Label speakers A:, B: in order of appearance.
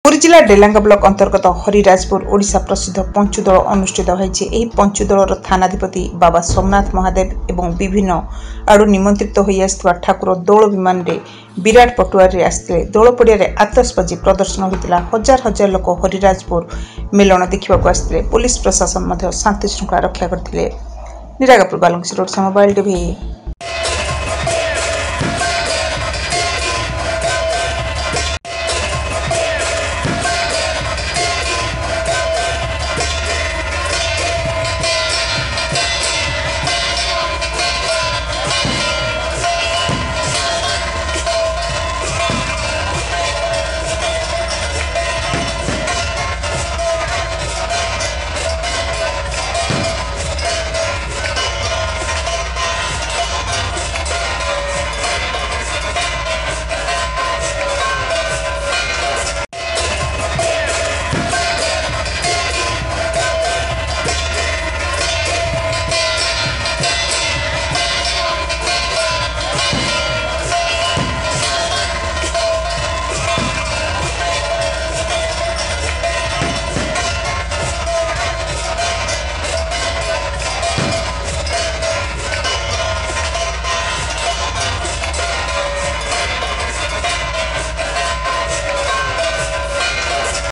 A: पुरी जिला डेलांगा ब्लॉक अंतर्गत हरिराजपुर ओडिशा प्रसिद्ध पंचुदोल अनुष्ठित होइछि। एही पंचुदोलर थानाधिपति बाबा सोमनाथ महादेव एवं विभिन्न आड़ु निमंत्रित होई आस्थिबा ठाकुर दौल विमान रे विराट पटुआर रे आस्थिले। दौल पड़िया रे आतशबाजी प्रदर्शन होइतिला। हजार हजार लोक हरिराजपुर मेलन देखिबाकू आस्थिले। पुलिस प्रशासन शांति श्रृंखला रक्षा करथिले। निरागापुर बालंगसी रोड मोबाइल टीवी।